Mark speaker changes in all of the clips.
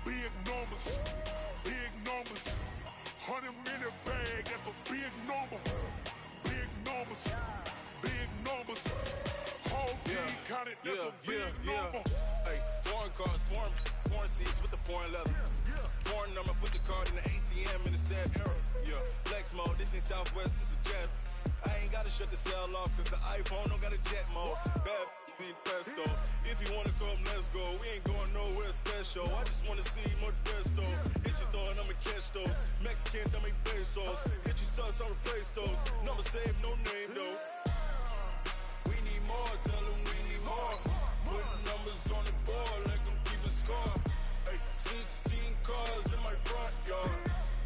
Speaker 1: Big numbers, big numbers. 100-minute bag, that's a big number. Big numbers, big numbers. Whole team counted, that's a big number.
Speaker 2: Hey, foreign cars, foreign seats with the foreign leather. Foreign number, put the card in the ATM in the sad era. Yeah, flex mode, this ain't Southwest, this is jet. I ain't gotta shut the cell off, cause the iPhone don't got a jet mode. Bad being pesto. If you wanna come, let's go. We ain't going nowhere special. I just wanna see Modesto. Hit your thought, I'ma catch those. Mexican, I make pesos. Hit your sus, I'll replace those. Number saved, no name though. We need more, tell them we need more. Putting numbers on the board like I'm keeping score. Hey, 16 cars in my front yard.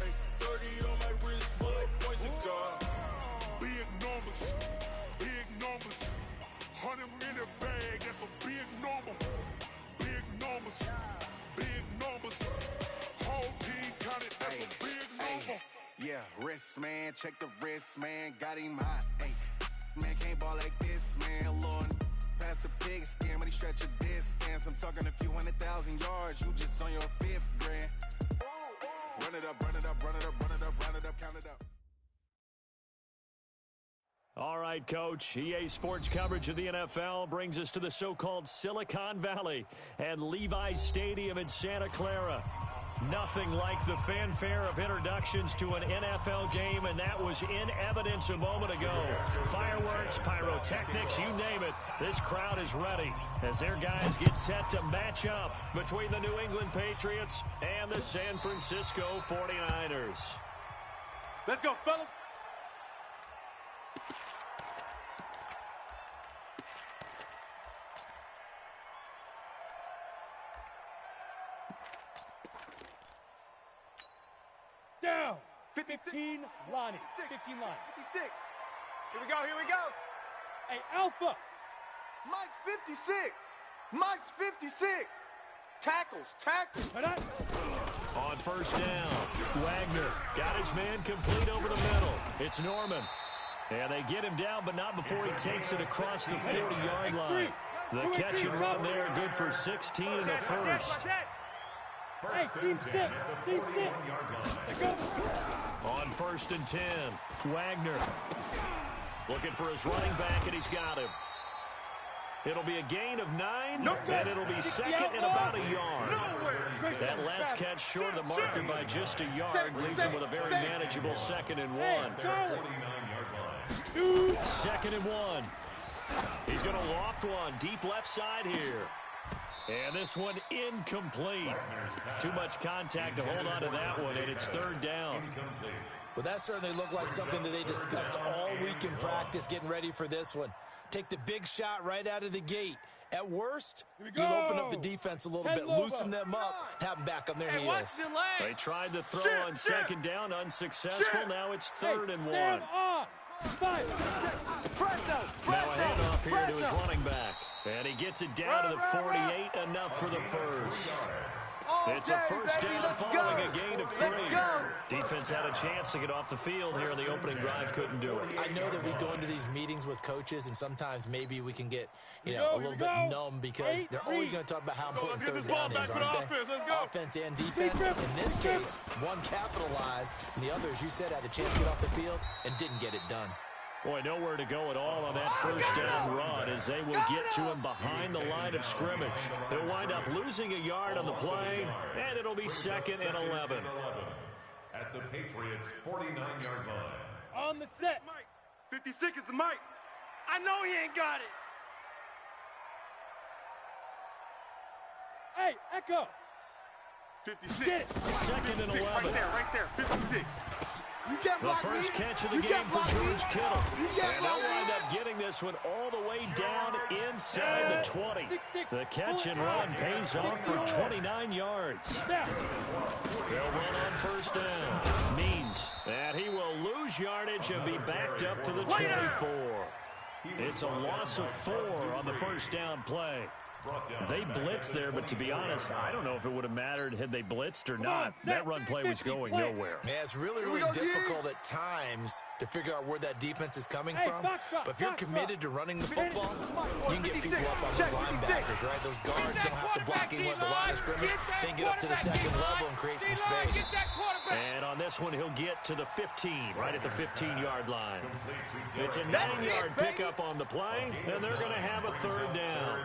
Speaker 2: Hey, 30 on my wrist, while I point to God.
Speaker 1: Big numbers, big numbers. 100-minute bag, that's a big number. Big numbers, big numbers. Whole team counted, that's a big number.
Speaker 2: Yeah, wrist man, check the wrist man, got him hot. Hey, man can't ball like this, man. Lord, past the pig skin when he stretch a distance. I'm talking a few 100,000 yards, you just on your 5th grand. Run it up, run it up, run it up, run it up, run it up, count it up.
Speaker 3: All right, Coach. EA Sports coverage of the NFL brings us to the so-called Silicon Valley and Levi's Stadium in Santa Clara. Nothing like the fanfare of introductions to an NFL game, and that was in evidence a moment ago. Fireworks, pyrotechnics, you name it. This crowd is ready as their guys get set to match up between the New England Patriots and the San Francisco 49ers.
Speaker 4: Let's go, fellas. Down. 15 Lonnie. 15 Lonnie.
Speaker 5: 56. Here we go, here we go.
Speaker 4: Hey, Alpha.
Speaker 5: Mike's 56. Mike's 56. Tackles, tackles.
Speaker 3: On first down, Wagner got his man complete over the middle. It's Norman. And they get him down, but not before he takes it across the 40-yard line. The catch and run there, good for 16 in the first.
Speaker 4: Hey, team 6. Team 6. Let's go.
Speaker 3: On first and 10, Wagner looking for his running back, and he's got him. It'll be a gain of 9, and it'll be second and about a yard. That last catch short of the marker by just a yard leaves him with a very manageable 2nd and 1. Second and 1. He's going to loft one deep left side here. And this one incomplete. Too much contact to hold on to that one, and it's 3rd down.
Speaker 6: Well, that certainly looked like something that they discussed all week in practice, getting ready for this one. Take the big shot right out of the gate. At worst, you'll open up the defense a little bit, loosen them up, have them back on their heels.
Speaker 3: They tried to throw on 2nd down, unsuccessful. Now it's 3rd and 1. Now a handoff here to his running back. And he gets it down to the 48, enough for the first. It's a first down following a gain of 3. Defense had a chance to get off the field here in the opening drive, couldn't do it.
Speaker 6: I know that we go into these meetings with coaches, and sometimes maybe we can get, a little bit numb because they're always going to talk about how important 3rd down is, aren't they? Offense and defense. In this case, one capitalized, and the others, you said, had a chance to get off the field and didn't get it done.
Speaker 3: Boy, nowhere to go at all on that first down run as they will get to him behind the line of scrimmage. They'll wind up losing a yard on the play, and it'll be 2nd and 11.
Speaker 7: At the Patriots' 49-yard line.
Speaker 4: On the set.
Speaker 5: Mike. 56 is the Mike. I know he ain't got it.
Speaker 4: Hey, Echo.
Speaker 5: 56.
Speaker 3: 2nd and 11.
Speaker 5: Right there, 56. You can't
Speaker 3: The
Speaker 5: block
Speaker 3: first
Speaker 5: me.
Speaker 3: catch of the
Speaker 5: You
Speaker 3: game
Speaker 5: can't
Speaker 3: for
Speaker 5: block
Speaker 3: George
Speaker 5: me.
Speaker 3: Kittle.
Speaker 5: You can't
Speaker 3: And
Speaker 5: block
Speaker 3: they'll wind
Speaker 5: me.
Speaker 3: up getting this one all the way down inside the 20. The catch and run pays off for 29 yards. They'll run on first down. Means that he will lose yardage and be backed up to the 24. It's a loss of 4 on the first down play. They blitzed there, but to be honest, I don't know if it would have mattered had they blitzed or not. That run play was going nowhere.
Speaker 6: Yeah, it's really difficult at times to figure out where that defense is coming from. But if you're committed to running the football, you can get people up on those linebackers, right? Those guards don't have to block anyone at the line of scrimmage. They can get up to the second level and create some space.
Speaker 3: And on this one, he'll get to the 15, right at the 15-yard line. It's a 9-yard pickup on the play, and they're going to have a third down.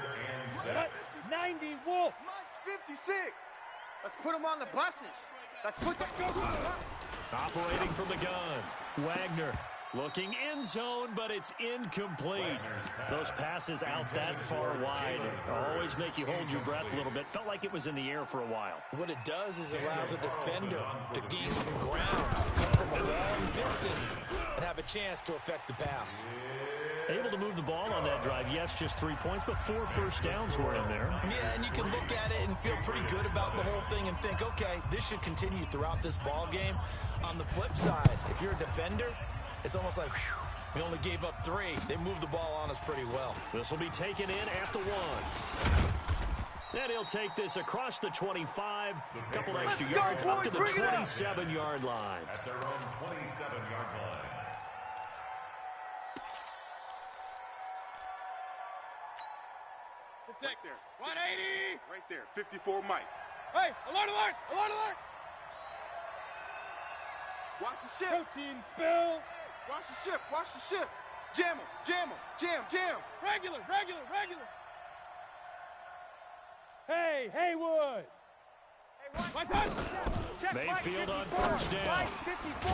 Speaker 4: 90 Wolf.
Speaker 5: Mine's 56. Let's put them on the buses. Let's put them.
Speaker 3: Operating from the gun, Wagner looking end zone, but it's incomplete. Those passes out that far wide always make you hold your breath a little bit. Felt like it was in the air for a while.
Speaker 6: What it does is it allows a defender to gain some ground, come from a long distance, and have a chance to affect the pass.
Speaker 3: Able to move the ball on that drive. Yes, just 3 points, but 4 first downs were in there.
Speaker 6: Yeah, and you can look at it and feel pretty good about the whole thing and think, okay, this should continue throughout this ball game. On the flip side, if you're a defender, it's almost like, whew, we only gave up 3. They moved the ball on us pretty well.
Speaker 3: This will be taken in at the 1. And he'll take this across the 25, a couple extra yards up to the 27-yard line.
Speaker 7: At their own 27-yard line.
Speaker 5: Right there. 180. Right there. 54 Mike.
Speaker 4: Hey, alert, alert, alert, alert.
Speaker 5: Watch the ship.
Speaker 4: Protein spill.
Speaker 5: Watch the ship. Watch the ship. Jam him. Jam him. Jam, jam.
Speaker 4: Regular, regular, regular. Hey, Haywood.
Speaker 3: Mayfield on first down.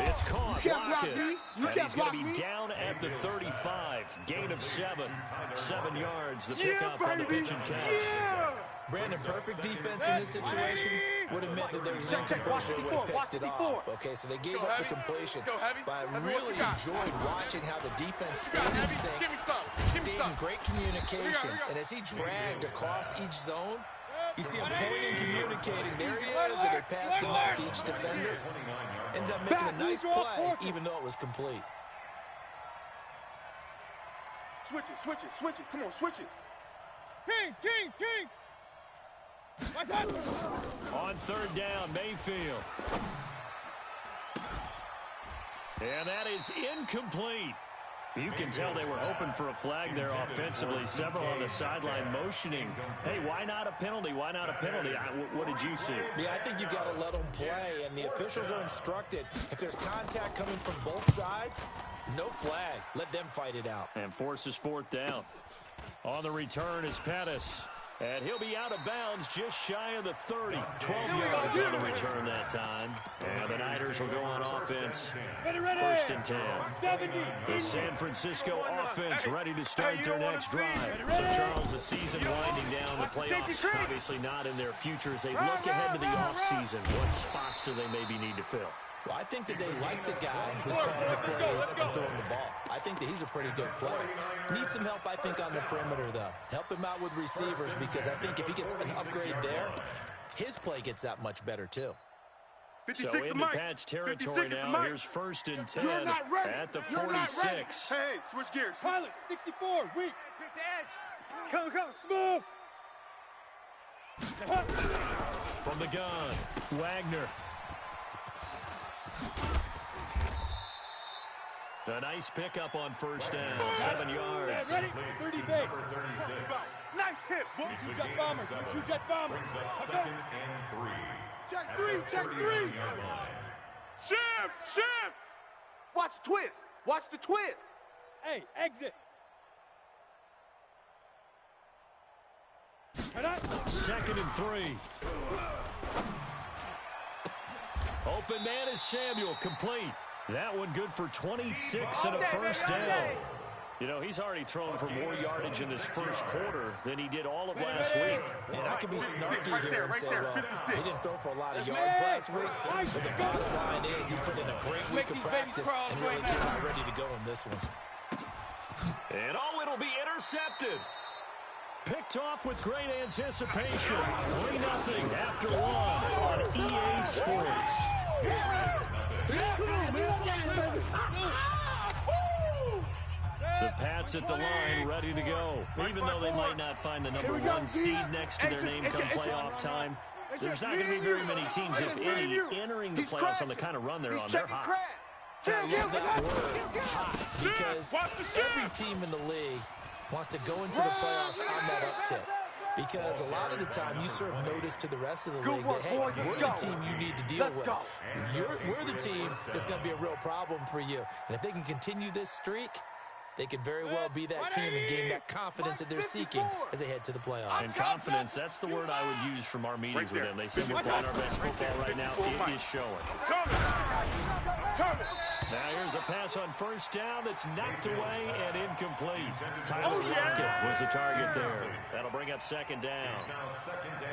Speaker 3: It's caught. And he's going to be down at the 35. Gain of 7. 7 yards. The pickup on the pitch and catch.
Speaker 6: Brandon, perfect defense in this situation would have meant that there was an incompletion that would have picked it off. Okay, so they gave up the completion. But I really enjoyed watching how the defense stayed in sync, stayed in great communication. And as he dragged across each zone, you see him pointing, communicating. There he is, and they passed him off to each defender. Ended up making a nice play, even though it was complete.
Speaker 5: Switch it, switch it, switch it. Come on, switch it.
Speaker 4: Kings, Kings, Kings.
Speaker 3: On third down, Mayfield. And that is incomplete. You can tell they were hoping for a flag there offensively. Several on the sideline motioning. Hey, why not a penalty? Why not a penalty? What did you see?
Speaker 6: Yeah, I think you've got to let them play, and the officials are instructed. If there's contact coming from both sides, no flag. Let them fight it out.
Speaker 3: And forces fourth down. On the return is Pettis. And he'll be out of bounds just shy of the 30. 12 yards on the return that time. And the Niners will go on offense. First and 10. The San Francisco offense ready to start their next drive. So, Charles, the season winding down, the playoffs obviously not in their future. As they look ahead to the offseason, what spots do they maybe need to fill?
Speaker 6: Well, I think that they like the guy who's calling the plays and throwing the ball. I think that he's a pretty good player. Needs some help, I think, on the perimeter, though. Help him out with receivers, because I think if he gets an upgrade there, his play gets that much better, too.
Speaker 3: So into Pat's territory now. Here's first and 10 at the 46.
Speaker 5: Hey, switch gears.
Speaker 4: Pilot, 64, weak.
Speaker 5: Take the edge.
Speaker 4: Come, smooth.
Speaker 3: From the gun, Wagner. A nice pickup on first down, 7 yards.
Speaker 4: Ready? 30 base.
Speaker 5: Nice hit, boy.
Speaker 4: Two-jet bomber. Two-jet bomber.
Speaker 7: Brings up second and 3.
Speaker 5: Check 3, check 3. Shift. Watch the twist. Watch the twist.
Speaker 4: Hey, exit.
Speaker 3: Second and 3. Open man is Samuel, complete. That one good for 26 and a first down. You know, he's already thrown for more yardage in this first quarter than he did all of last week.
Speaker 6: And I could be snarky here and say, well, he didn't throw for a lot of yards last week, but the bottom line is he put in a great week of practice and really came out ready to go in this one.
Speaker 3: And it'll be intercepted. Picked off with great anticipation. 3-0 after 1 on EA Sports. The Pats Pats at the line, ready to go. Even though they might not find the number 1 seed next to their name come playoff time, there's not going to be very many teams, if any, entering the playoffs on the kind of run they're on. They're hot.
Speaker 6: I love that word, hot, because every team in the league wants to go into the playoffs on that uptick. Because a lot of the time you serve notice to the rest of the league that, hey, we're the team you need to deal with. We're the team that's going to be a real problem for you. And if they can continue this streak, they could very well be that team and gain that confidence that they're seeking as they head to the playoffs.
Speaker 3: And confidence, that's the word I would use from our meetings with them. They say we're playing our best football right now. It is showing. Now here's a pass on first down that's knocked away and incomplete. Tyler Lockett was the target there. That'll bring up second down.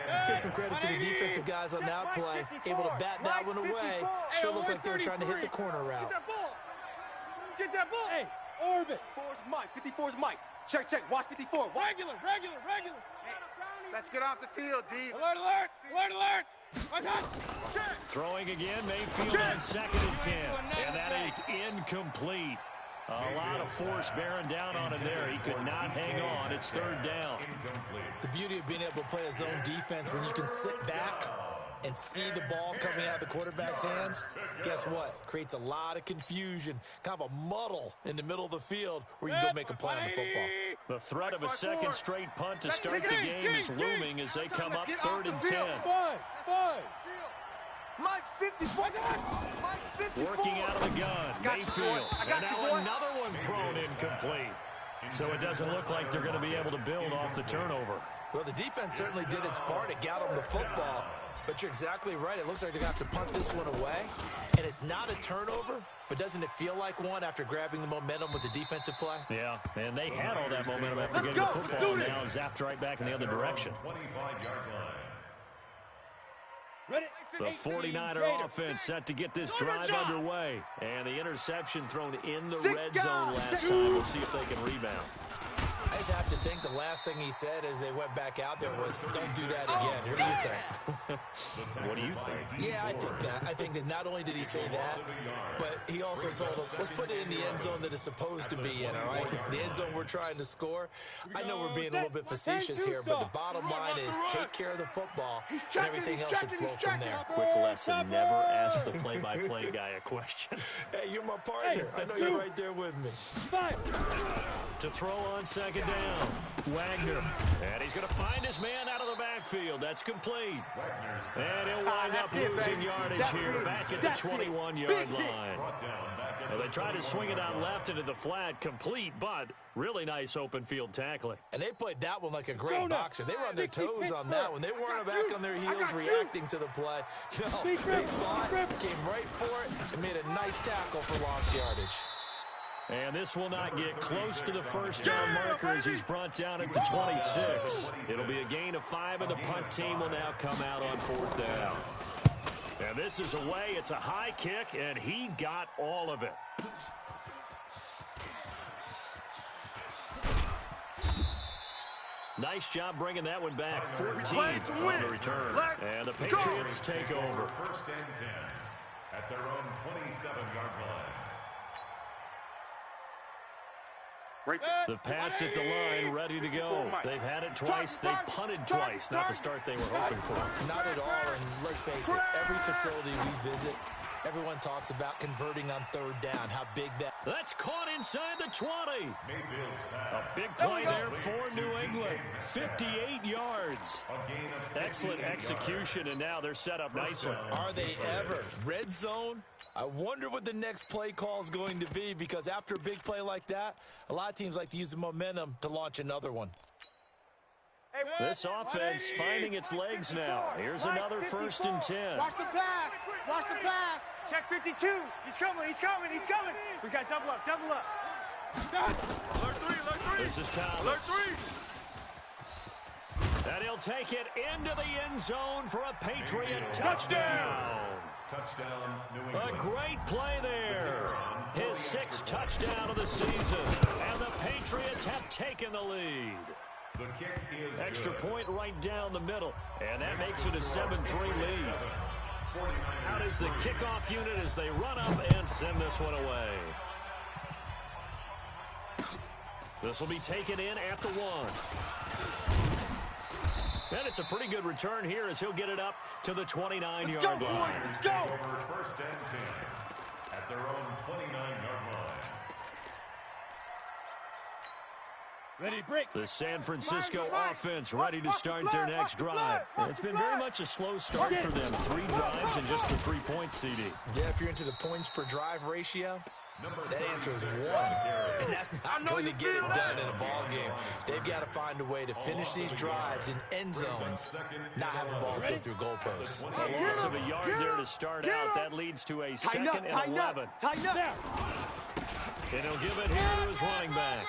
Speaker 6: Let's give some credit to the defensive guys on that play. Able to bat that one away. Sure looked like they were trying to hit the corner route.
Speaker 5: Get that ball. Hey, orbit. 54's Mike. 54's Mike. Check. Watch 54.
Speaker 4: Regular.
Speaker 5: Hey, let's get off the field, D.
Speaker 4: Alert.
Speaker 3: Throwing again, Mayfield on 2nd and 10. And that is incomplete. A lot of force bearing down on him there. He could not hang on. It's 3rd down.
Speaker 6: The beauty of being able to play a zone defense when you can sit back and see the ball coming out of the quarterback's hands, guess what? Creates a lot of confusion, kind of a muddle in the middle of the field where you can go make a play on the football.
Speaker 3: The threat of a second straight punt to start the game is looming as they come up 3rd and 10.
Speaker 4: Five.
Speaker 5: Mike's 54.
Speaker 3: Working out of the gun, Mayfield. And now another one thrown incomplete. So it doesn't look like they're going to be able to build off the turnover.
Speaker 6: Well, the defense certainly did its part. It got them the football. But you're exactly right. It looks like they're going to have to punt this one away. And it's not a turnover, but doesn't it feel like one after grabbing the momentum with the defensive play?
Speaker 3: Yeah, and they had all that momentum after getting the football, and now zapped right back in the other direction.
Speaker 7: 25-yard line.
Speaker 3: The 49er offense set to get this drive underway. And the interception thrown in the red zone last time. We'll see if they can rebound.
Speaker 6: I just have to think the last thing he said as they went back out there was, don't do that again. What do you think?
Speaker 3: What do you think?
Speaker 6: Yeah, I think that. I think that not only did he say that, but he also told them, let's put it in the end zone that it's supposed to be in, all right? The end zone we're trying to score. I know we're being a little bit facetious here, but the bottom line is take care of the football, and everything else should flow from there.
Speaker 3: Quick lesson, never ask the play-by-play guy a question.
Speaker 6: Hey, you're my partner. I know you're right there with me.
Speaker 3: To throw on second down, Wagner. And he's going to find his man out of the backfield. That's complete. And he'll wind up losing yardage here, back at the 21-yard line. Well, they tried to swing it out left into the flat, complete, but really nice open field tackling.
Speaker 6: And they played that one like a great boxer. They were on their toes on that one. They weren't back on their heels reacting to the play. No, they saw it, came right for it, and made a nice tackle for lost yardage.
Speaker 3: And this will not get close to the first down marker as he's brought down at the 26. It'll be a gain of 5, and the punt team will now come out on 4th down. And this is away. It's a high kick, and he got all of it. Nice job bringing that one back. 14 on the return. And the Patriots take over.
Speaker 7: 1st and 10 at their own 27-yard line.
Speaker 3: The Pats at the line, ready to go. They've had it twice. They've punted twice. Not the start they were hoping for.
Speaker 6: Not at all, and let's face it, every facility we visit, everyone talks about converting on 3rd down, how big that.
Speaker 3: That's caught inside the 20. A big play there for New England. 58 yards. Excellent execution, and now they're set up nicely.
Speaker 6: Are they ever? Red zone? I wonder what the next play call is going to be, because after a big play like that, a lot of teams like to use the momentum to launch another one.
Speaker 3: This offense finding its legs now. Here's another 1st and 10.
Speaker 5: Watch the pass. Check 52. He's coming. We got double up.
Speaker 1: Alert 3.
Speaker 3: This is Thomas.
Speaker 1: Alert 3.
Speaker 3: And he'll take it into the end zone for a Patriot touchdown.
Speaker 7: Touchdown, New England.
Speaker 3: A great play there. His 6th touchdown of the season. And the Patriots have taken the lead.
Speaker 7: The kick is
Speaker 3: Extra
Speaker 7: good.
Speaker 3: point right down the middle. And that makes it a 7-3 lead. Out is the kickoff unit as they run up and send this one away. This will be taken in at the 1. And it's a pretty good return here as he'll get it up to the 29-yard line.
Speaker 7: Let's go! First and 10 at their own 29-yard line.
Speaker 4: Ready to break.
Speaker 3: The San Francisco offense ready to start their next drive. It's been very much a slow start for them. 3 drives and just the 3 points, CD.
Speaker 6: Yeah, if you're into the points per drive ratio, that answer is 1. And that's not going to get it done in a ball game. They've got to find a way to finish these drives in end zones, not having balls go through goalposts.
Speaker 3: A loss of a yard there to start out. That leads to a 2nd and 11.
Speaker 5: Tighten up.
Speaker 3: And he'll give it here to his running back.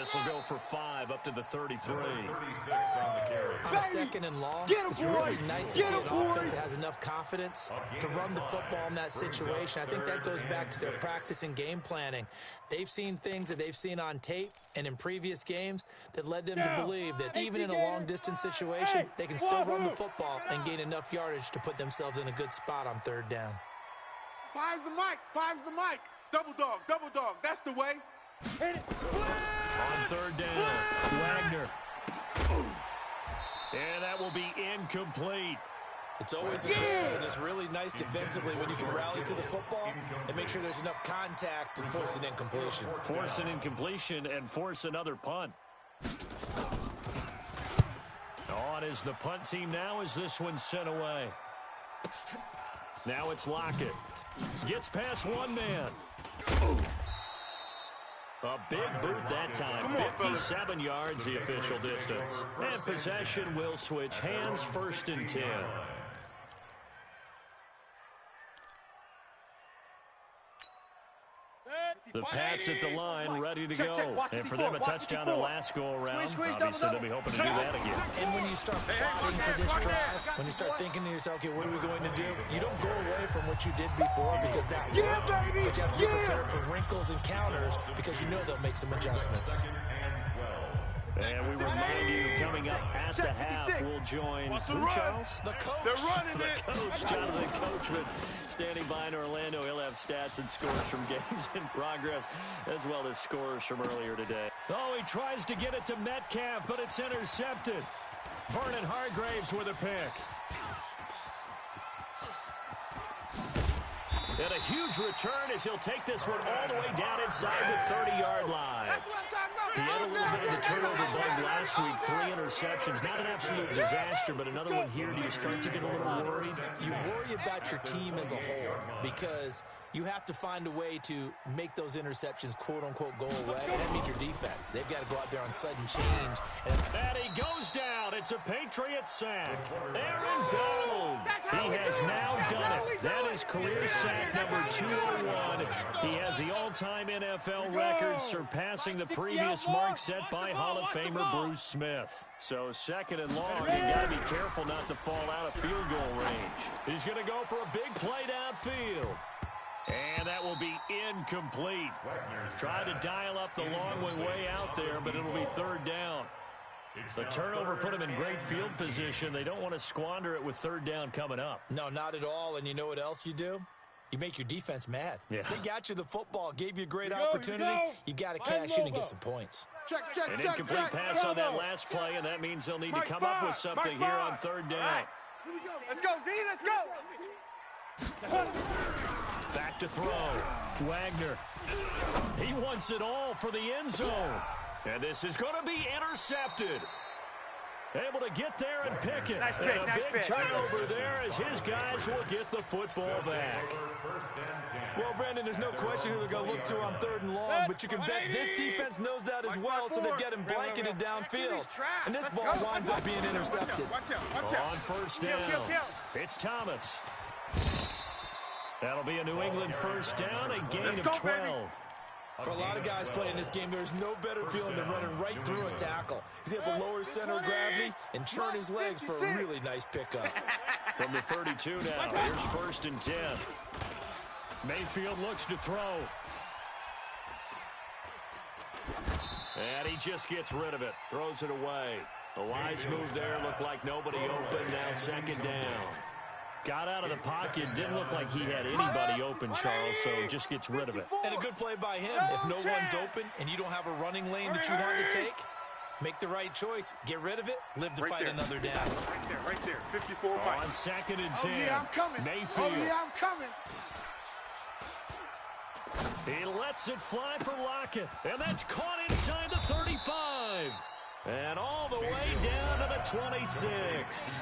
Speaker 3: This will go for 5 up to the 33.
Speaker 6: On a 2nd and long, it's really nice to see an offense that has enough confidence to run the football in that situation. I think that goes back to their practice and game planning. They've seen things that they've seen on tape and in previous games that led them to believe that even in a long-distance situation, they can still run the football and gain enough yardage to put themselves in a good spot on 3rd down.
Speaker 5: 5's the mic. 5's the mic. Double dog. That's the way.
Speaker 3: On 3rd down, Wagner. And that will be incomplete.
Speaker 6: It's always a goal, and it's really nice defensively when you can rally to the football and make sure there's enough contact and force an incompletion.
Speaker 3: Force an incompletion and force another punt. On is the punt team now as this one's sent away. Now it's Lockett. Gets past one man. A big boot that time. 57 yards the official distance. And possession will switch hands. 1st and 10. The Pats at the line, ready to go. And for them, a touchdown their last go-around. Obviously, they'll be hoping to do that again.
Speaker 6: And when you start plotting for this drive, when you start thinking to yourself, okay, what are we going to do? You don't go away from what you did before because that worked. But you have to be prepared for wrinkles and counters because you know they'll make some adjustments.
Speaker 3: And we remind you, coming up at the half, we'll join who, Charles?
Speaker 6: The coach.
Speaker 5: They're running it.
Speaker 3: Coach, Jonathan Coachman, standing by in Orlando. He'll have stats and scores from games in progress, as well as scores from earlier today. Oh, he tries to get it to Metcalf, but it's intercepted. Vernon Hargraves with a pick. And a huge return as he'll take this one all the way down inside the 30-yard line. He had a little bit of the turnover bug last week, 3 interceptions. Not an absolute disaster, but another one here. Do you start to get a little worried?
Speaker 6: You worry about your team as a whole because you have to find a way to make those interceptions, quote-unquote, go away. And that means your defense. They've got to go out there on sudden change.
Speaker 3: And he goes down. It's a Patriots sack. Aaron Donald. He has now done it. That is career sack number 201. He has the all-time NFL record, surpassing the previous mark set by Hall of Famer Bruce Smith. So 2nd and long, you got to be careful not to fall out of field goal range. He's going to go for a big play downfield. And that will be incomplete. Try to dial up the long one way out there, but it'll be 3rd down. The turnover put them in great field position. They don't want to squander it with 3rd down coming up.
Speaker 6: No, not at all. And you know what else you do? You make your defense mad.
Speaker 3: Yeah.
Speaker 6: They got you the football, gave you a great opportunity. You got to cash in and get some points.
Speaker 3: An incomplete pass on that last play, and that means they'll need to come up with something here on 3rd down.
Speaker 5: Let's go, D, let's go.
Speaker 3: Back to throw. Wagner. He wants it all for the end zone. And this is going to be intercepted. Able to get there and pick it.
Speaker 5: Nice pick,
Speaker 3: and a
Speaker 5: nice
Speaker 3: big
Speaker 5: pick.
Speaker 3: turnover there as his guys will get the football back.
Speaker 6: Well, Brandon, there's no question who they're going to look to on 3rd and long, but you can bet this defense knows that as well, so they've got him blanketed downfield. And this ball winds up being intercepted.
Speaker 3: On 1st down, it's Thomas. That'll be a New England 1st down, a gain of 12.
Speaker 6: For a lot of guys playing this game, there's no better feeling than running right through a tackle. He's able to lower his center of gravity and churn his legs for a really nice pickup.
Speaker 3: From the 32 now, here's 1st and 10. Mayfield looks to throw. And he just gets rid of it, throws it away. The wise move there, looked like nobody open, now 2nd down. Got out of the pocket. Didn't look like he had anybody open, Charles, so just gets rid of it.
Speaker 6: And a good play by him. If no one's open and you don't have a running lane that you want to take, make the right choice. Get rid of it. Live to fight another down.
Speaker 5: Right there. 54 Mike.
Speaker 3: On 2nd and 10.
Speaker 5: Oh, yeah, I'm coming.
Speaker 3: Mayfield.
Speaker 5: Oh, yeah, I'm coming.
Speaker 3: He lets it fly for Lockett. And that's caught inside the 35. And all the way down to the 26.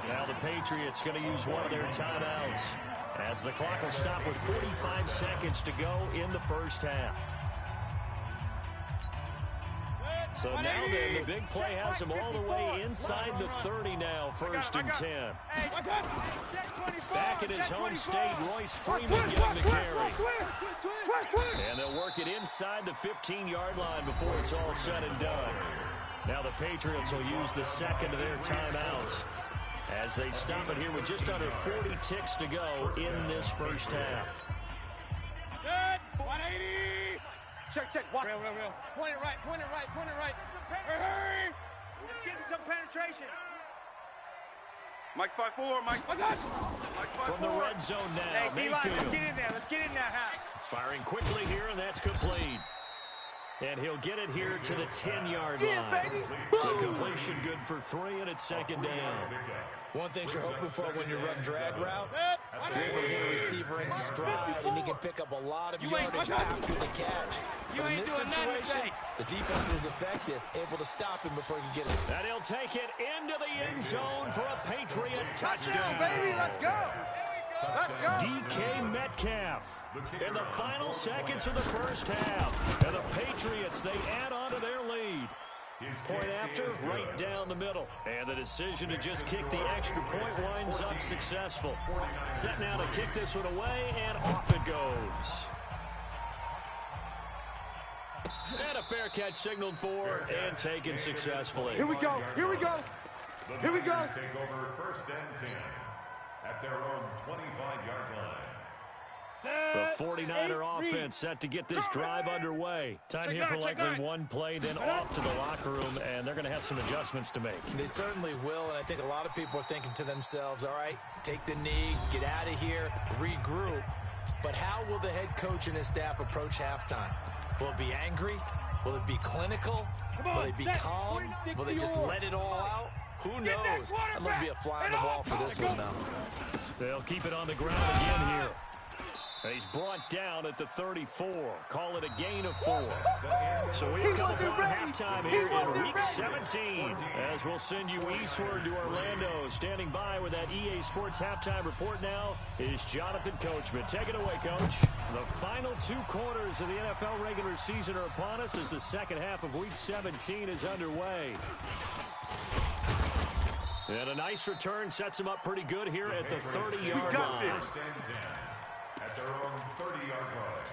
Speaker 3: Now the Patriots going to use one of their timeouts as the clock will stop with 45 seconds to go in the first half. So now then, the big play has him all the way inside the 30 now, 1st and 10. Back at his home state, Royce Freeman getting the carry. And they'll work it inside the 15-yard line before it's all said and done. Now the Patriots will use the second of their timeouts as they stop it here with just under 40 ticks to go in this first half.
Speaker 4: 180.
Speaker 5: Check. Watch.
Speaker 4: Real. Point it right. Hurry.
Speaker 5: Let's get some penetration. Mike's 5'4", Mike.
Speaker 4: Oh, God.
Speaker 5: Mike's 5'4".
Speaker 3: From the red zone now,
Speaker 4: Hey, D-line,
Speaker 3: Mayfield.
Speaker 4: let's get in there, Hap.
Speaker 3: Firing quickly here, and that's complete. And he'll get it here to the 10-yard line. The completion good for 3, and it's 2nd down.
Speaker 6: One thing you're hoping for when you run drag routes, you're able to hit a receiver in stride, and he can pick up a lot of yardage after the catch. But in this situation, the defense was effective, able to stop him before he could get it.
Speaker 3: And he'll take it into the end zone for a Patriot touchdown.
Speaker 5: Baby, let's go. Let's go.
Speaker 3: DK Metcalf in the final seconds of the first half. And the Patriots, they add on to their lead. Point after, right down the middle. And the decision to just kick the extra point winds up successful. Set now to kick this one away, and off it goes. And a fair catch signaled for and taken successfully.
Speaker 5: Here we go.
Speaker 7: Take over 1st and 10 at their own 25-yard line.
Speaker 3: The 49er offense set to get this drive underway. Time here for likely one play, then off to the locker room, and they're going to have some adjustments to make.
Speaker 6: They certainly will, and I think a lot of people are thinking to themselves, all right, take the knee, get out of here, regroup. But how will the head coach and his staff approach halftime? Will it be angry? Will it be clinical? Will it be calm? Will they just let it all out? Who knows? I'm going to be a fly on the wall for this one, though.
Speaker 3: They'll keep it on the ground again here. And he's brought down at the 34. Call it a gain of 4. So we come upon halftime here in Week 17. As we'll send you eastward to Orlando. Standing by with that EA Sports halftime report now is Jonathan Coachman. Take it away, Coach. The final 2 quarters of the NFL regular season are upon us as the second half of Week 17 is underway. And a nice return sets him up pretty good here at the 30-yard line.
Speaker 7: At their own 30-yard line.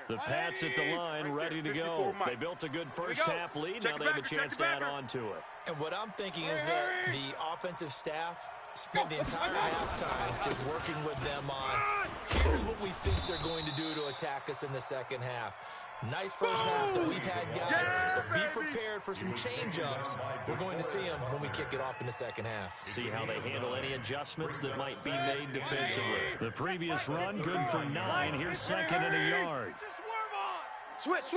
Speaker 3: The Pats at the line, ready to go. They built a good first half lead. Now they have a chance to add on to it.
Speaker 6: And what I'm thinking is that the offensive staff spent the entire halftime just working with them on, here's what we think they're going to do to attack us in the second half. Nice first half that we've had, guys, but be prepared for some change-ups. We're going to see them when we kick it off in the second half.
Speaker 3: See how they handle any adjustments that might be made defensively. The previous run, good for 9. Here's 2nd and a yard.
Speaker 5: Switch.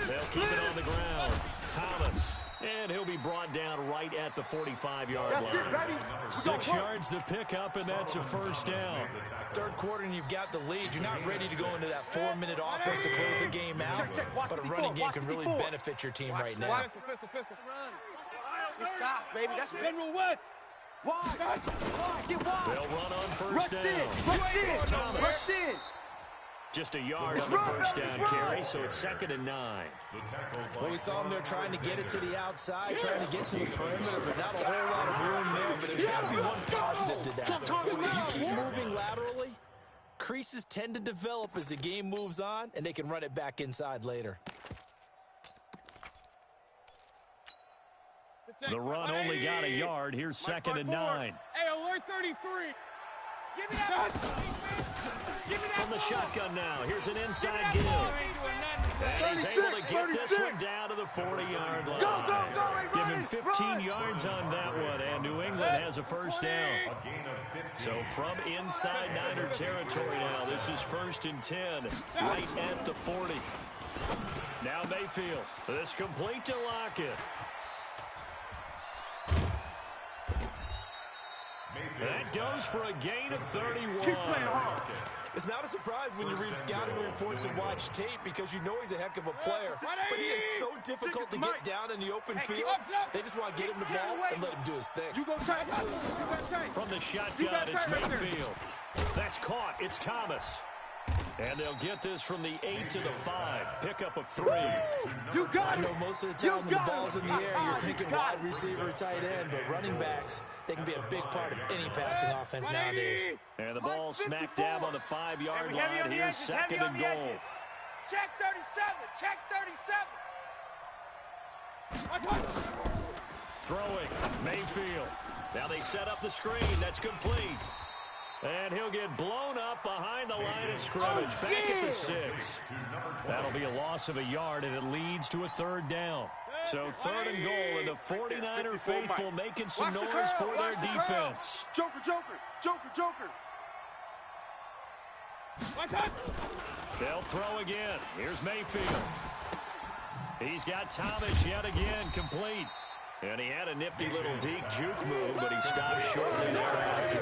Speaker 3: They'll keep it on the ground. Thomas. And he'll be brought down right at the 45-yard line. 6 yards the pickup, and that's a first down.
Speaker 6: Third quarter, and you've got the lead. You're not ready to go into that 4-minute offense to close the game out, but a running game can really benefit your team right now.
Speaker 5: It's south, baby. That's
Speaker 4: General West.
Speaker 5: wide. Get wide.
Speaker 3: They'll run on first down.
Speaker 5: Rush in.
Speaker 3: Thomas.
Speaker 5: Rush in.
Speaker 3: Just a yard on the first down carry, so it's 2nd and 9.
Speaker 6: Well, we saw them there trying to get it to the outside, trying to get to the perimeter, but not a whole lot of room there. But there's got to be one positive to that. If you keep moving laterally, creases tend to develop as the game moves on, and they can run it back inside later.
Speaker 3: The run only got a yard. Here's 2nd and 9.
Speaker 4: Hey, alert 33. Give me that. Give me that.
Speaker 3: From the shotgun now. Here's an inside give. And he's able to get this one down to the 40-yard line. Give him 15 yards on that one, and New England has a first down. So from inside Niner territory now, this is 1st and 10, right at the 40. Now Mayfield, this complete to Lockett. That goes for a gain of 31.
Speaker 6: It's not a surprise when you read scouting reports and watch tape because you know he's a heck of a player. But he is so difficult to get down in the open field. They just want to get him the ball and let him do his thing.
Speaker 3: From the shotgun, it's Mayfield. That's caught. It's Thomas. And they'll get this from the 8 to the 5. Pickup of 3.
Speaker 6: I know most of the time when the ball's in the air, you're thinking wide receiver, tight end, but running backs, they can be a big part of any passing offense nowadays.
Speaker 3: And the ball smack dab on the 5-yard line. Here's 2nd and goal.
Speaker 4: Check 37. Check 37.
Speaker 3: Throwing. Mayfield. Now they set up the screen. That's complete. And he'll get blown up behind the line of scrimmage. Back at the 6. That'll be a loss of a yard, and it leads to a 3rd down. So 3rd and goal, and the 49er faithful making some noise for their defense.
Speaker 5: Joker.
Speaker 3: They'll throw again. Here's Mayfield. He's got Thomas yet again, complete. And he had a nifty little deep juke move, but he stopped shortly thereafter.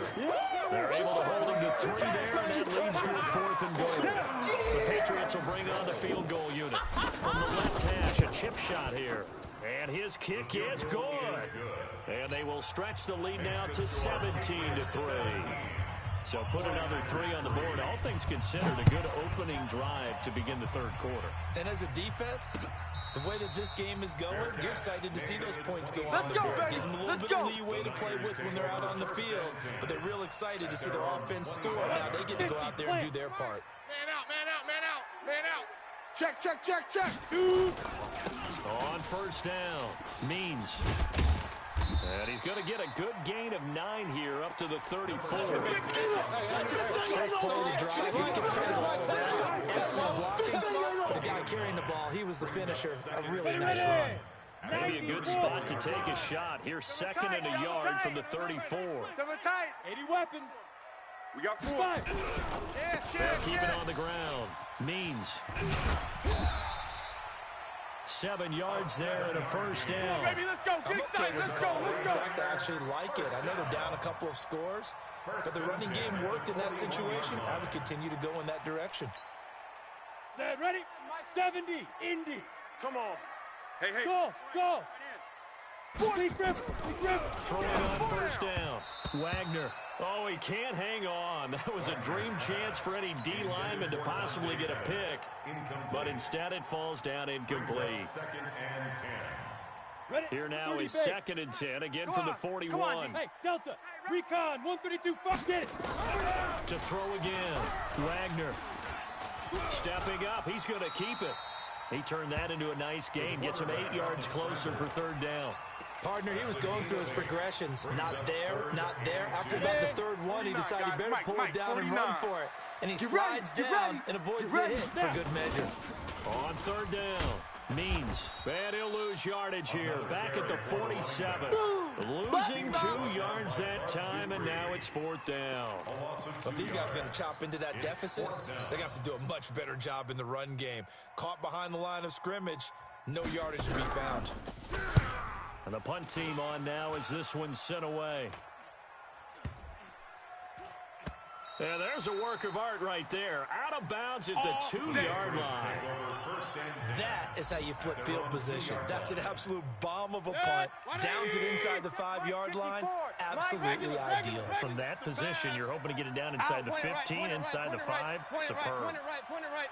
Speaker 3: They're able to hold him to 3 there, and that leads to a 4th and goal. The Patriots will bring on the field goal unit. From the left hash, a chip shot here. And his kick is good. And they will stretch the lead now to 17-3. So put another 3 on the board. All things considered, a good opening drive to begin the 3rd quarter.
Speaker 6: And as a defense, the way that this game is going, you're excited to see those points go on the board. Gives them a little bit of leeway to play with when they're out on the field, but they're real excited to see their offense score. Now they get to go out there and do their part.
Speaker 5: Man out. Check.
Speaker 3: 2. On 1st down, Means. And he's going to get a good gain of 9 here up to the 34.
Speaker 6: First play of the drive, he's getting credit all around. Excellent blocking, but the guy carrying the ball, he was the finisher. A really nice run.
Speaker 3: Maybe a good spot to take a shot. Here's 2nd and a yard from the 34.
Speaker 4: 80 weapons.
Speaker 5: We got 4.
Speaker 3: They'll keep it on the ground. Means. 7 yards there and a 1st down.
Speaker 4: Baby, let's go.
Speaker 6: I'm okay with the call. In fact, I actually like it. I know they're down a couple of scores, but the running game worked in that situation. I would continue to go in that direction.
Speaker 4: Set, ready? 70, Indy.
Speaker 5: Come on. Hey.
Speaker 4: Go. Big grip.
Speaker 3: Throwing on 1st down. Wagner. Oh, he can't hang on. That was a dream chance for any D lineman to possibly get a pick. But instead it falls down incomplete. Here now is 2nd and 10, again from the 41.
Speaker 4: Hey, Delta, recon, 132, get it.
Speaker 3: To throw again. Wagner. Stepping up, he's going to keep it. He turned that into a nice gain, gets him 8 yards closer for 3rd down.
Speaker 6: Partner, he was going through his progressions. Not there. After about the 3rd one, he decided he better pull it down and run for it. And he slides down and avoids the hit for good measure.
Speaker 3: On 3rd down, Means. And he'll lose yardage here. Back at the 47. Losing 2 yards that time, and now it's 4th down.
Speaker 6: If these guys are going to chop into that deficit, they're going to have to do a much better job in the run game. Caught behind the line of scrimmage, no yardage to be found.
Speaker 3: And the punt team on now as this one's sent away. And there's a work of art right there. Out of bounds at the 2-yard line.
Speaker 6: That is how you flip field position. That's an absolute bomb of a punt. Downs it inside the 5-yard line. Absolutely ideal.
Speaker 3: From that position, you're hoping to get it down inside the 15, inside the 5. Superb.
Speaker 4: Point it right.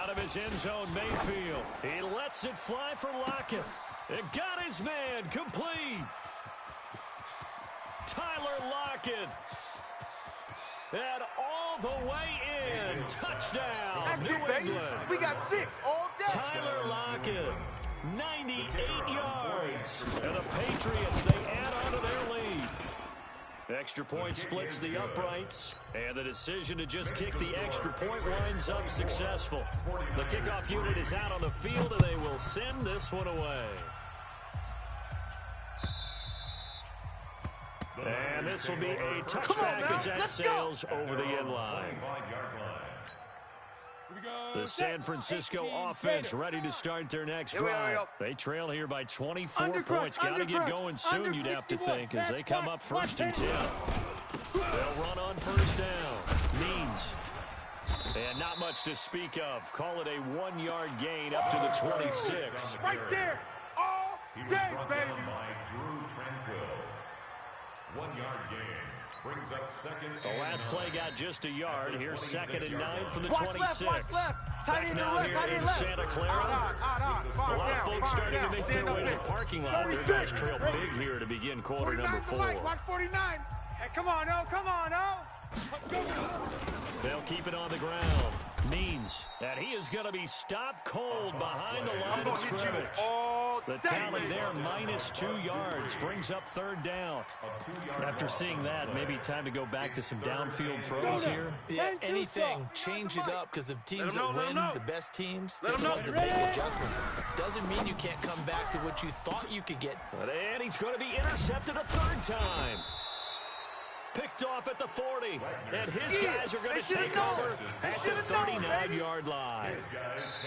Speaker 3: Out of his end zone, Mayfield. He lets it fly for Lockett. It got his man complete. Tyler Lockett. And all the way in. Touchdown.
Speaker 5: That's
Speaker 3: New
Speaker 5: it, baby.
Speaker 3: England.
Speaker 5: We got 6 all day.
Speaker 3: Tyler Lockett. 98 yards. And the Patriots, they add on to their lead. Extra point splits the uprights, and the decision to just kick the extra point winds up successful. The kickoff unit is out on the field, and they will send this one away. And this will be a touchback as that sails over the end line. The San Francisco offense ready to start their next drive. They trail here by 24 points. Got to get going soon, you'd have to think, as they come up 1st and 10. They'll run on 1st down. Means. And not much to speak of. Call it a 1-yard gain up to the 26.
Speaker 1: Right there. All day, baby.
Speaker 7: 1-yard gain. Brings up 2nd.
Speaker 3: The last play got just a yard. Here's 2nd and 9 from the
Speaker 5: Watch
Speaker 3: 26.
Speaker 5: left, watch left. Tight end
Speaker 3: Now
Speaker 5: left,
Speaker 3: here in Santa Clara. A lot of folks starting to make their way to the parking lot. Their guys trail big here to begin quarter number 4.
Speaker 1: Watch 49.
Speaker 5: Hey, come on, oh, come on, oh.
Speaker 3: They'll keep it on the ground. Means that he is going to be stopped cold behind the line of scrimmage. The tally there, -2 yards, brings up 3rd down. After seeing that, maybe time to go back to some downfield throws here.
Speaker 6: Yeah, anything. Change it up, because the teams that win, the best teams, they're the ones that make adjustments. Doesn't mean you can't come back to what you thought you could get.
Speaker 3: And he's going to be intercepted a 3rd time. Picked off at the 40, and his guys are going to take over at the 39-yard line.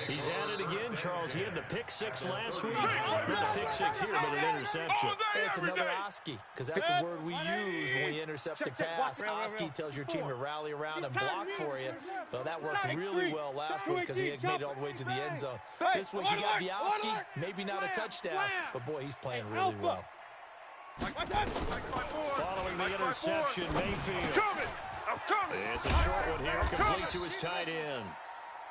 Speaker 3: He's at it again, Charles. He had the pick 6 last week. Not a pick 6 here, but an interception.
Speaker 6: It's another Oski, because that's the word we use when we intercept a pass. Oski tells your team to rally around and block for you. Well, that worked really well last week because he had made it all the way to the end zone. This week, you got the Oski, maybe not a touchdown, but boy, he's playing really well.
Speaker 3: Following the interception, Mayfield. It's a short one here, complete to his tight end.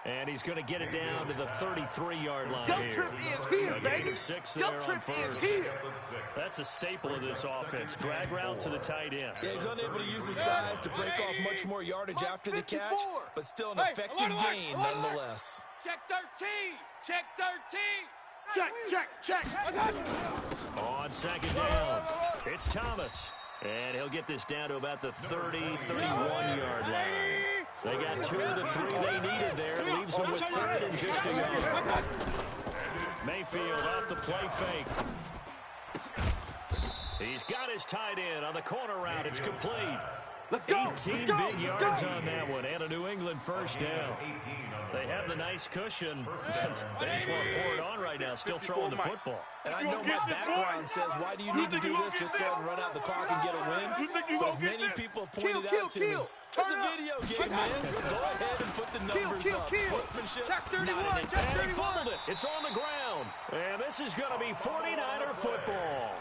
Speaker 3: And he's going to get it down to the 33-yard line here. A gain of 6 there on 1st. That's a staple of this offense. Drag route to the tight end.
Speaker 6: Yeah, he's unable to use his size to break off much more yardage after the catch, but still an effective gain nonetheless.
Speaker 5: Check 13. Check 13.
Speaker 1: Check.
Speaker 3: On 2nd down, it's Thomas. And he'll get this down to about the 31-yard line. They got 2 of the 3 they needed there. Leaves them with 3rd and just a yard. Mayfield off the play fake. He's got his tight end on the corner route. It's complete. 18 big yards on that one, and a New England 1st down. They have the nice cushion. They just want to pour it on right now, still throwing the football.
Speaker 6: And I know my background says, why do you need to do this? Just go ahead and run out the clock and get a win. But as many people pointed out to me, it's a video game, man. Go ahead and put the numbers up. Sportsmanship,
Speaker 5: Check 31, check
Speaker 3: And he
Speaker 5: 31.
Speaker 3: fumbled it. It's on the ground. And this is going to be 49er football.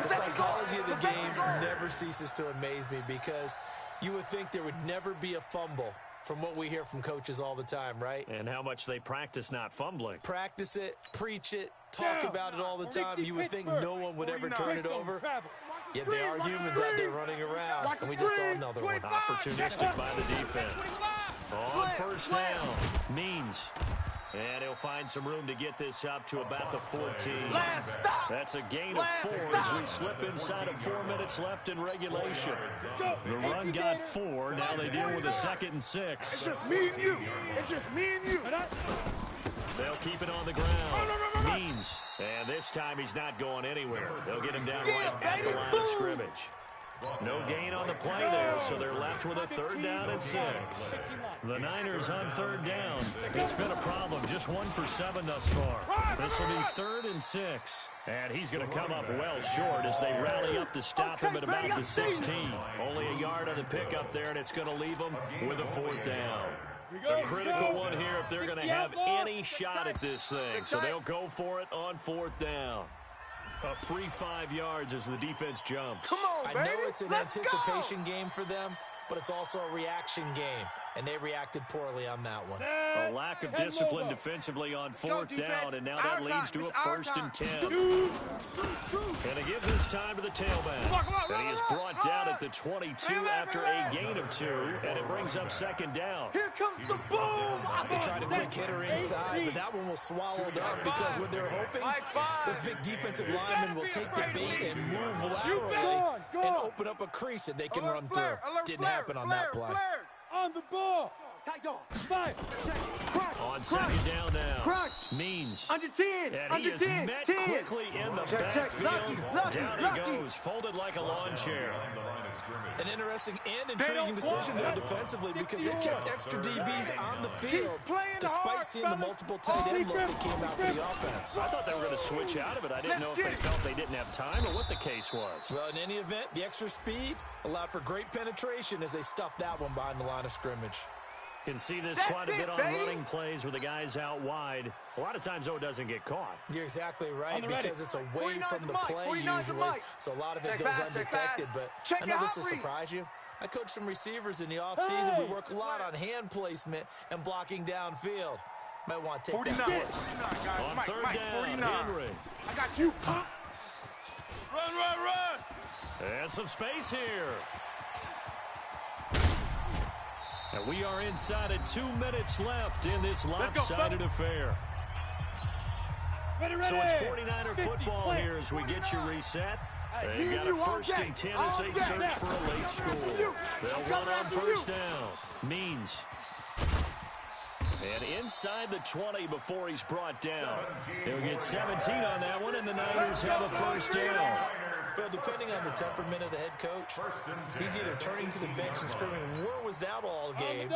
Speaker 6: The psychology of the game never ceases to amaze me, because you would think there would never be a fumble from what we hear from coaches all the time, right?
Speaker 3: And how much they practice not fumbling.
Speaker 6: Practice it, preach it, talk about it all the time. You would think no one would ever turn it over. Yet there are humans out there running around, and we just saw another one.
Speaker 3: Opportunistic by the defense. On 1st down, Means. And he'll find some room to get this up to about the 14. That's a gain of 4 as we slip inside of 4 minutes left in regulation. The run got 4. Now they deal with a 2nd and 6.
Speaker 1: It's just me and you. It's just me and you.
Speaker 3: They'll keep it on the ground. Means. And this time he's not going anywhere. They'll get him down right at the line of scrimmage. No gain on the play there, so they're left with a 3rd down and 6. The Niners on 3rd down. It's been a problem. Just 1 for 7 thus far. This will be 3rd and 6. And he's going to come up well short as they rally up to stop him at about the 16. Only a yard on the pickup there, and it's going to leave them with a 4th down. A critical one here if they're going to have any shot at this thing. So they'll go for it on 4th down. A free 5 yards as the defense jumps.
Speaker 5: Come on, baby.
Speaker 6: I know it's an anticipation game for them, but it's also a reaction game. and they reacted poorly on that one.
Speaker 3: A lack of discipline defensively on fourth down, and now that leads to a 1st and 10. And to give this time to the tailback. And he is brought down at the 22 after a gain of 2, and it brings up 2nd down.
Speaker 5: Here comes the boom!
Speaker 6: They tried a quick hitter inside, but that one was swallowed up because what they're hoping, this big defensive lineman will take the bait and move laterally and open up a crease that they can run through. Didn't happen on that play.
Speaker 4: On the ball.
Speaker 5: Tight dog.
Speaker 4: 5 seconds.
Speaker 3: On 2nd down now.
Speaker 5: Crunch.
Speaker 3: Means.
Speaker 5: Under 10.
Speaker 3: And
Speaker 5: Under
Speaker 3: he is
Speaker 5: 10.
Speaker 3: met
Speaker 5: 10.
Speaker 3: quickly in the backfield. Down he goes, folded like a lawn chair.
Speaker 6: An interesting and intriguing decision there defensively because they kept extra DBs on the field despite seeing the multiple tight end look that came out for the offense.
Speaker 3: I thought they were going to switch out of it. I didn't know if they felt they didn't have time or what the case was.
Speaker 6: Well, in any event, the extra speed allowed for great penetration as they stuffed that one behind the line of scrimmage.
Speaker 3: Can see this quite a bit on running plays where the guy's out wide. A lot of times, though, it doesn't get caught.
Speaker 6: You're exactly right because it's away from the play usually, so a lot of it goes undetected. But I know this will surprise you. I coach some receivers in the offseason. We work a lot on hand placement and blocking downfield. Might want to take that course.
Speaker 3: On 3rd down, Henry.
Speaker 5: I got you.
Speaker 3: Run. And some space here. And we are inside of 2 minutes left in this lopsided affair. So it's 49er football here as we get you reset. They got a 1st and 10 as they search for a late score. They'll run on 1st down. Means. And inside the 20 before he's brought down. He'll get 17 on that one, and the Niners have a 1st down.
Speaker 6: Well, depending on the temperament of the head coach, he's either turning to the bench and screaming, "Where was that all game?"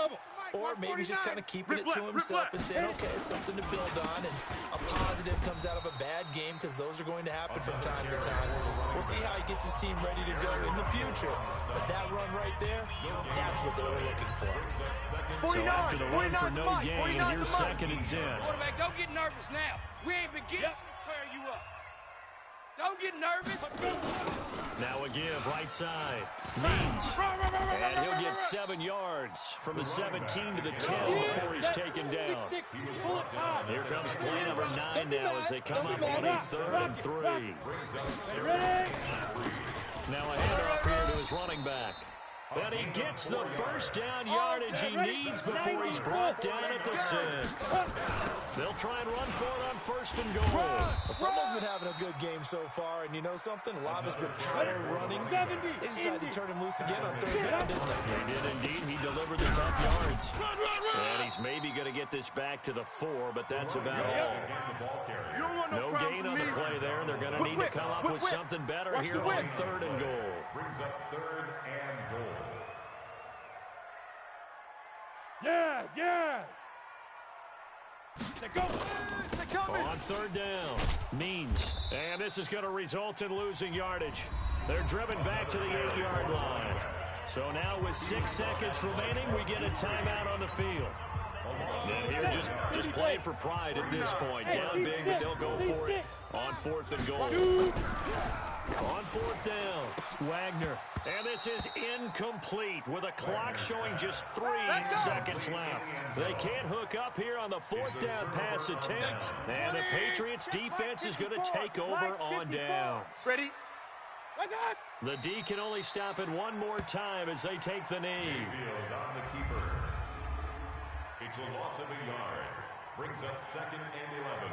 Speaker 6: Or maybe he's just kind of keeping it to himself and saying, okay, it's something to build on, and a positive comes out of a bad game because those are going to happen from time to time. We'll see how he gets his team ready to go in the future. But that run right there, that's what they were looking for.
Speaker 3: So after the run for no gain, here's 2nd and 10.
Speaker 4: Quarterback, don't get nervous now. We ain't beginning to tear you up. Don't get nervous.
Speaker 3: Now a give, right side. Means. And he'll get 7 yards from the 17 to the 10 before he's taken down. Here comes play number 9 now as they come up on a 3rd and 3. Now a handoff here to his running back. And he gets the 1st down yardage he needs before he's brought down at the 6. They'll try and run for it on 1st and goal.
Speaker 6: Someone's been having a good game so far, and you know something? A lot has been power running. They decided to turn him loose again on 3rd down, didn't they?
Speaker 3: They did indeed. He delivered the tough yards. And he's maybe going to get this back to the 4, but that's about all. No gain on the play there. They're going to need to come up with something better here on 3rd and goal.
Speaker 7: Brings up 3rd and goal.
Speaker 4: Yes.
Speaker 3: On 3rd down, Means. And this is going to result in losing yardage. They're driven back to the 8-yard line. So now with 6 seconds remaining, we get a timeout on the field. And here just playing for pride at this point. Down big, but they'll go for it on 4th and goal. On 4th down, Wagner. And this is incomplete with a clock showing just 3 seconds left. They can't hook up here on the 4th down pass attempt. And the Patriots defense is going to take over on down.
Speaker 5: Ready?
Speaker 3: The D can only stop it one more time as they take the knee.
Speaker 7: On the keeper. It's a loss of a yard. Brings up 2nd and 11.